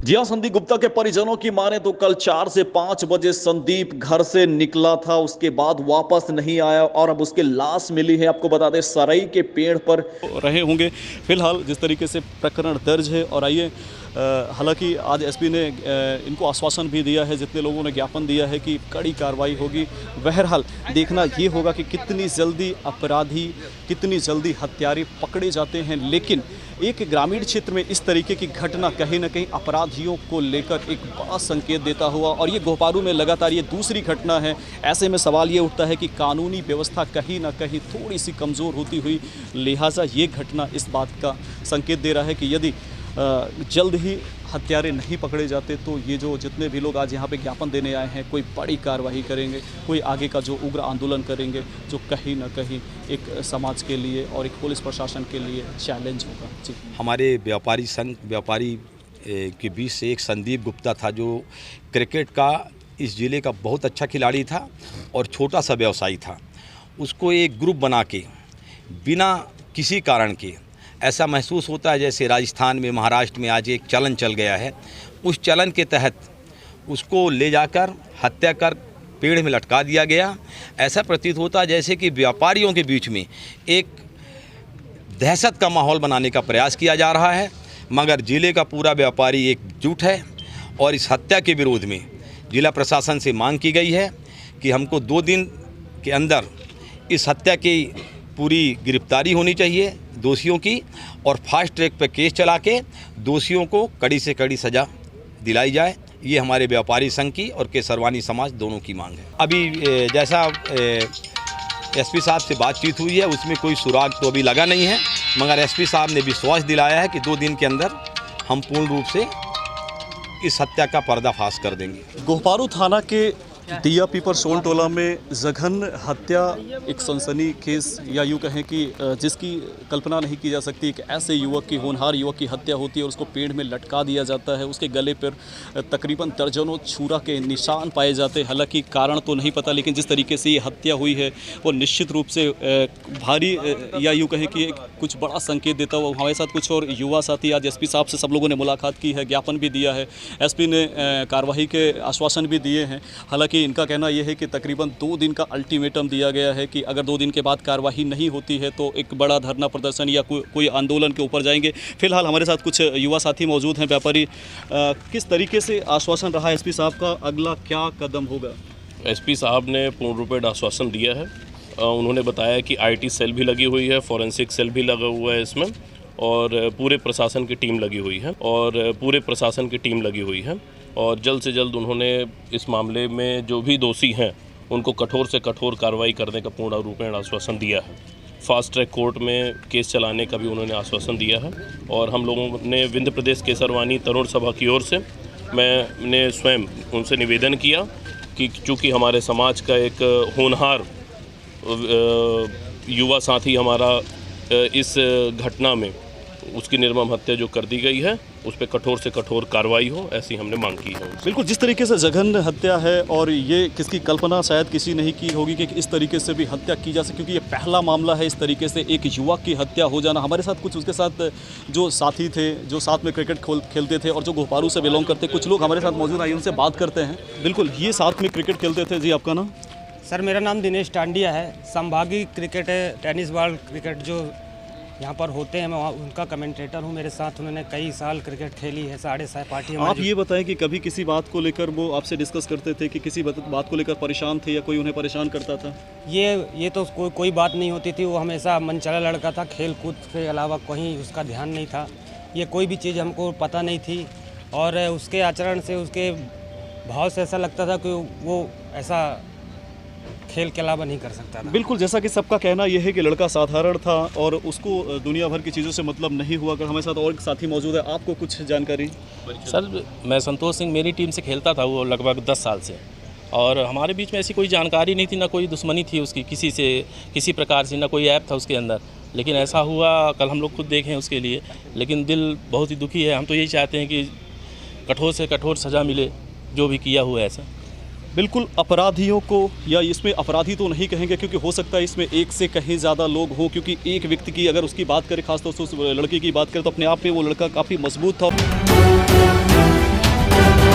जी हाँ, संदीप गुप्ता के परिजनों की माने तो कल 4 से 5 बजे संदीप घर से निकला था, उसके बाद वापस नहीं आया और अब उसकी लाश मिली है। आपको बता दें सरई के पेड़ पर रहे होंगे। फिलहाल जिस तरीके से प्रकरण दर्ज है और आइए हालांकि आज एसपी ने इनको आश्वासन भी दिया है, जितने लोगों ने ज्ञापन दिया है कि कड़ी कार्रवाई होगी। बहरहाल देखना ये होगा कि कितनी जल्दी अपराधी, कितनी जल्दी हत्यारे पकड़े जाते हैं। लेकिन एक ग्रामीण क्षेत्र में इस तरीके की घटना कहीं ना कहीं अपराधियों को लेकर एक बड़ा संकेत देता हुआ, और ये गोपारू में लगातार ये दूसरी घटना है। ऐसे में सवाल ये उठता है कि कानूनी व्यवस्था कहीं ना कहीं थोड़ी सी कमज़ोर होती हुई, लिहाजा ये घटना इस बात का संकेत दे रहा है कि यदि जल्द ही हत्यारे नहीं पकड़े जाते तो ये जो जितने भी लोग आज यहाँ पे ज्ञापन देने आए हैं, कोई बड़ी कार्रवाई करेंगे, कोई आगे का जो उग्र आंदोलन करेंगे, जो कहीं ना कहीं एक समाज के लिए और एक पुलिस प्रशासन के लिए चैलेंज होगा। जी, हमारे व्यापारी संघ व्यापारी के बीच से एक संदीप गुप्ता था, जो क्रिकेट का इस ज़िले का बहुत अच्छा खिलाड़ी था और छोटा सा व्यवसायी था। उसको एक ग्रुप बना के बिना किसी कारण के, ऐसा महसूस होता है जैसे राजस्थान में, महाराष्ट्र में आज एक चलन चल गया है, उस चलन के तहत उसको ले जाकर हत्या कर पेड़ में लटका दिया गया। ऐसा प्रतीत होता है जैसे कि व्यापारियों के बीच में एक दहशत का माहौल बनाने का प्रयास किया जा रहा है, मगर ज़िले का पूरा व्यापारी एकजुट है और इस हत्या के विरोध में जिला प्रशासन से मांग की गई है कि हमको 2 दिन के अंदर इस हत्या की पूरी गिरफ्तारी होनी चाहिए दोषियों की, और फास्ट ट्रैक पर केस चला के दोषियों को कड़ी से कड़ी सज़ा दिलाई जाए। ये हमारे व्यापारी संघ की और केसरवानी समाज दोनों की मांग है। अभी जैसा एसपी साहब से बातचीत हुई है, उसमें कोई सुराग तो अभी लगा नहीं है, मगर एसपी साहब ने विश्वास दिलाया है कि 2 दिन के अंदर हम पूर्ण रूप से इस हत्या का पर्दाफाश कर देंगे। गोपारू थाना के दिया पीपर सोन टोला में जघन हत्या एक सनसनीखेज, या यूँ कहें कि जिसकी कल्पना नहीं की जा सकती। एक ऐसे युवक की, होनहार युवक की हत्या होती है और उसको पेड़ में लटका दिया जाता है। उसके गले पर तकरीबन दर्जनों छुरा के निशान पाए जाते हैं। हालांकि कारण तो नहीं पता, लेकिन जिस तरीके से ये हत्या हुई है वो निश्चित रूप से भारी, या यूँ कहें कि कुछ बड़ा संकेत देता हुआ। हमारे साथ कुछ और युवा साथी, आज एसपी साहब से सब लोगों ने मुलाकात की है, ज्ञापन भी दिया है, एसपी ने कार्रवाई के आश्वासन भी दिए हैं। हालांकि इनका कहना यह है कि तकरीबन 2 दिन का अल्टीमेटम दिया गया है कि अगर 2 दिन के बाद कार्रवाई नहीं होती है तो एक बड़ा धरना प्रदर्शन या कोई आंदोलन के ऊपर जाएंगे। फिलहाल हमारे साथ कुछ युवा साथी मौजूद हैं, व्यापारी। किस तरीके से आश्वासन रहा एसपी साहब का, अगला क्या कदम होगा? एसपी साहब ने पूर्ण रूपेण आश्वासन दिया है। उन्होंने बताया कि आईटी सेल भी लगी हुई है, फॉरेंसिक सेल भी लगा हुआ है इसमें, और पूरे प्रशासन की टीम लगी हुई है और जल्द से जल्द उन्होंने इस मामले में जो भी दोषी हैं उनको कठोर से कठोर कार्रवाई करने का पूर्ण रूपेण आश्वासन दिया है। फास्ट ट्रैक कोर्ट में केस चलाने का भी उन्होंने आश्वासन दिया है। और हम लोगों ने विंध्य प्रदेश केसरवानी तरुण सभा की ओर से मैंने स्वयं उनसे निवेदन किया कि चूँकि हमारे समाज का एक होनहार युवा साथी हमारा इस घटना में, उसकी निर्मम हत्या जो कर दी गई है, उस पर कठोर से कठोर कार्रवाई हो, ऐसी हमने मांग की है। बिल्कुल, जिस तरीके से जघन्य हत्या है और ये किसकी कल्पना शायद किसी नहीं की होगी कि इस तरीके से भी हत्या की जा सके, क्योंकि ये पहला मामला है इस तरीके से एक युवक की हत्या हो जाना। हमारे साथ कुछ उसके साथ जो साथी थे, जो साथ में क्रिकेट खेलते थे और जो गोपारू से बिलोंग करते, कुछ लोग हमारे साथ मौजूद, आइए उनसे बात करते हैं। बिल्कुल, ये साथ में क्रिकेट खेलते थे। जी, आपका नाम? सर, मेरा नाम दिनेश टांडिया है। संभागीय क्रिकेट है, टेनिस बॉल क्रिकेट जो यहाँ पर होते हैं, मैं वहाँ उनका कमेंटेटर हूँ। मेरे साथ उन्होंने कई साल क्रिकेट खेली है, 6.5 पार्टी। आप ये बताएं कि कभी किसी बात को लेकर वो आपसे डिस्कस करते थे कि किसी बात को लेकर परेशान थे या कोई उन्हें परेशान करता था? ये तो कोई बात नहीं होती थी। वो हमेशा मनचला लड़का था, खेल कूद के अलावा कहीं उसका ध्यान नहीं था। ये कोई भी चीज़ हमको पता नहीं थी, और उसके आचरण से, उसके भाव से ऐसा लगता था कि वो ऐसा खेल के अलावा नहीं कर सकता था। बिल्कुल, जैसा कि सबका कहना यह है कि लड़का साधारण था और उसको दुनिया भर की चीज़ों से मतलब नहीं हुआ। अगर हमारे साथ और एक साथी मौजूद है, आपको कुछ जानकारी? सर, मैं संतोष सिंह, मेरी टीम से खेलता था वो लगभग 10 साल से, और हमारे बीच में ऐसी कोई जानकारी नहीं थी, ना कोई दुश्मनी थी उसकी किसी से, किसी प्रकार से, ना कोई ऐप था उसके अंदर। लेकिन ऐसा हुआ, कल हम लोग खुद देखें उसके लिए, लेकिन दिल बहुत ही दुखी है। हम तो यही चाहते हैं कि कठोर से कठोर सज़ा मिले जो भी किया हुआ है ऐसा। बिल्कुल, अपराधियों को, या इसमें अपराधी तो नहीं कहेंगे क्योंकि हो सकता है इसमें एक से कहीं ज़्यादा लोग हों, क्योंकि एक व्यक्ति की अगर उसकी बात करें, खासतौर से उस लड़के की बात करें, तो अपने आप में वो लड़का काफ़ी मजबूत था।